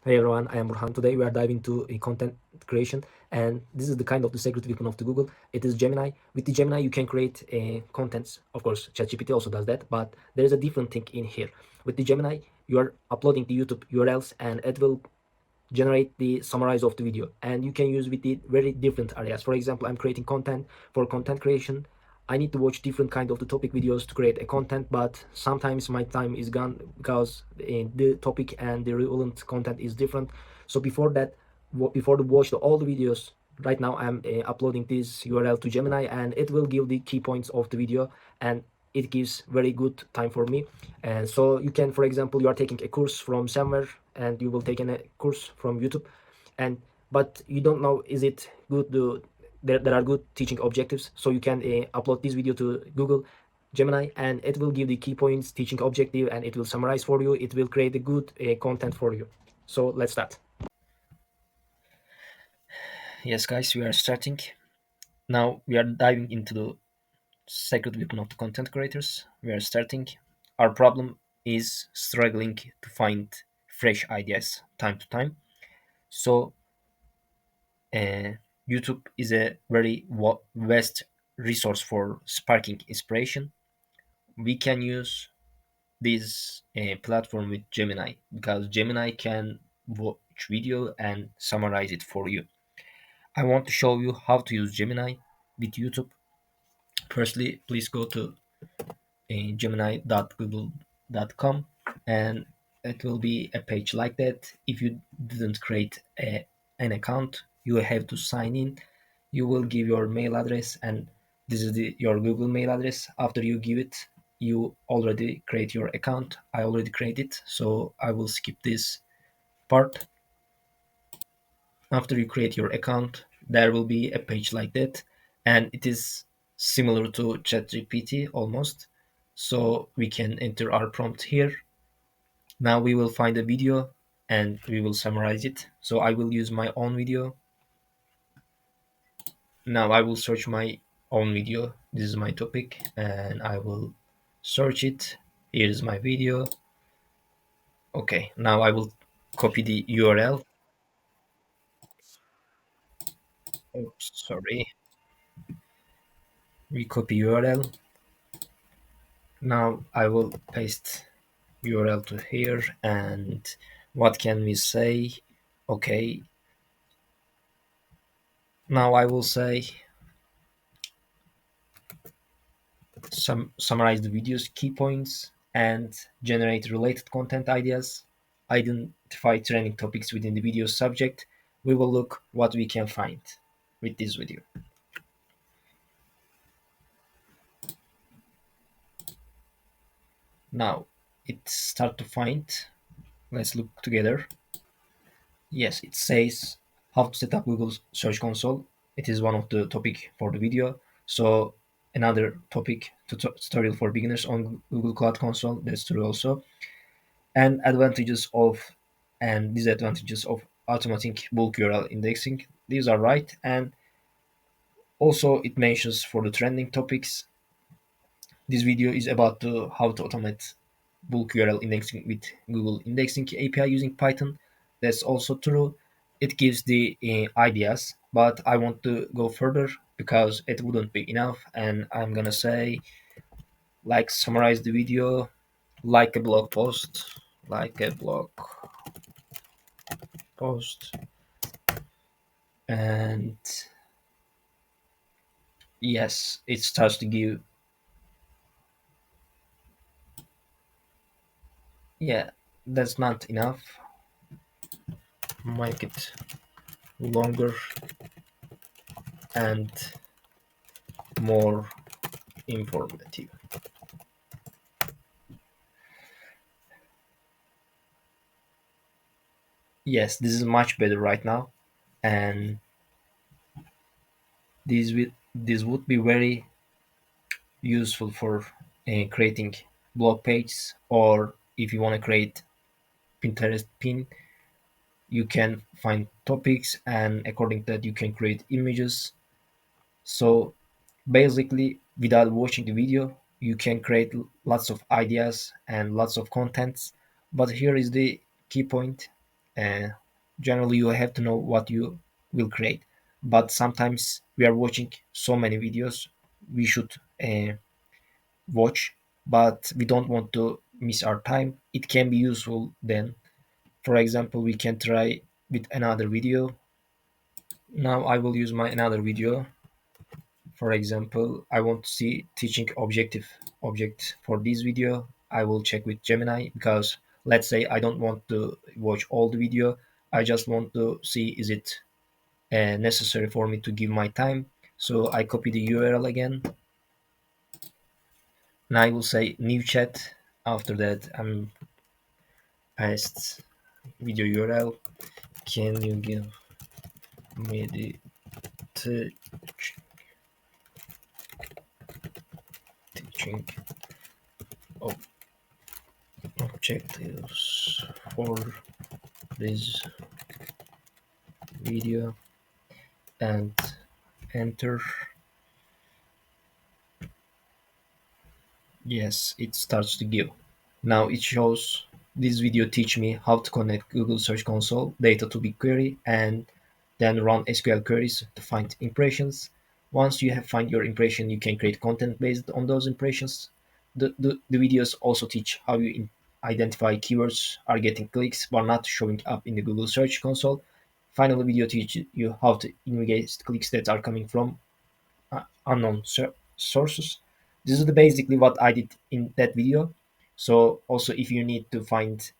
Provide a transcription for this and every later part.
Hey everyone, I am Burhan. Today we are diving into a content creation, and this is the kind of the secret weapon of the Google. It is Gemini. With the Gemini, you can create contents. Of course, ChatGPT also does that, but there is a different thing in here. With the Gemini, you are uploading the YouTube URLs, and it will generate the summarize of the video, and you can use with the very different areas. For example, I'm creating content. For content creation, I need to watch different kind of the topic videos to create a content, but sometimes my time is gone because the topic and the relevant content is different. So before that, before to watch all the videos, right now I'm uploading this URL to Gemini, and it will give the key points of the video, and it gives very good time for me. And so you can, for example, you are taking a course from somewhere, and you will take a course from YouTube, and but you don't know is it good to, there are good teaching objectives, so you can upload this video to Google Gemini, and it will give the key points, teaching objective, and it will summarize for you. It will create a good content for you. So let's start. Yes, guys, we are starting now. We are diving into the secret weapon of the content creators. We are starting. Our problem is struggling to find fresh ideas time to time. So uh, YouTube is a very vast resource for sparking inspiration. We can use this platform with Gemini because Gemini can watch video and summarize it for you. I want to show you how to use Gemini with YouTube. Firstly, please go to gemini.google.com, and it will be a page like that. If you didn't create an account, you have to sign in. You will give your mail address, and this is your Google mail address. After you give it, you already create your account. I already created, so I will skip this part. After you create your account, there will be a page like that, and it is similar to ChatGPT almost. So we can enter our prompt here. Now we will find a video and we will summarize it. So I will use my own video. Now I will search my own video. This is my topic, and I will search it. Here's my video. Okay, now I will copy the URL. Oops, sorry. We copy URL. Now I will paste URL to here, and what can we say? Okay, now I will say summarize the video's key points and generate related content ideas, identify trending topics within the video subject. We will look what we can find with this video. Now it start to find. Let's look together. Yes, it says how to set up Google Search Console. It is one of the topic for the video. So another topic tutorial for beginners on Google Cloud Console. That's true also. And advantages of and disadvantages of automatic bulk URL indexing. These are right. And also it mentions for the trending topics. This video is about how to automate bulk URL indexing with Google Indexing API using Python. That's also true. It gives the ideas, but I want to go further because it wouldn't be enough. And I'm gonna say, like, summarize the video like a blog post, like a blog post, and yes, it starts to give. Yeah, that's not enough. Make it longer and more informative. Yes, this is much better right now, and this would be very useful for creating blog pages, or if you want to create Pinterest pin, you can find topics, and according to that you can create images. So basically, without watching the video, you can create lots of ideas and lots of contents. But here is the key point. uh, generally you have to know what you will create. But sometimes we are watching so many videos we should watch, but we don't want to miss our time. It can be useful then. For example, we can try with another video. Now I will use my another video. For example, I want to see teaching object for this video. I will check with Gemini because let's say I don't want to watch all the video. I just want to see is it necessary for me to give my time. So I copy the URL again, and I will say new chat. After that, I'm paste video URL. Can you give me the t- teaching objectives for this video and enter. Yes, it starts to give. Now it shows this video teach me how to connect Google Search Console data to BigQuery and then run SQL queries to find impressions. Once you have find your impression, you can create content based on those impressions. The videos also teach how you identify keywords are getting clicks but not showing up in the Google Search Console. Finally, video teach you how to investigate clicks that are coming from unknown sources. This is basically what I did in that video. So also if you need to find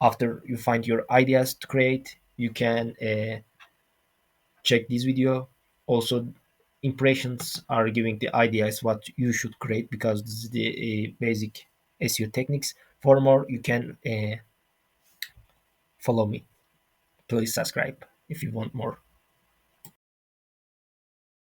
after you find your ideas to create, you can check this video. Also impressions are giving the ideas what you should create because this is the basic SEO techniques. For more you can follow me. Please subscribe if you want more.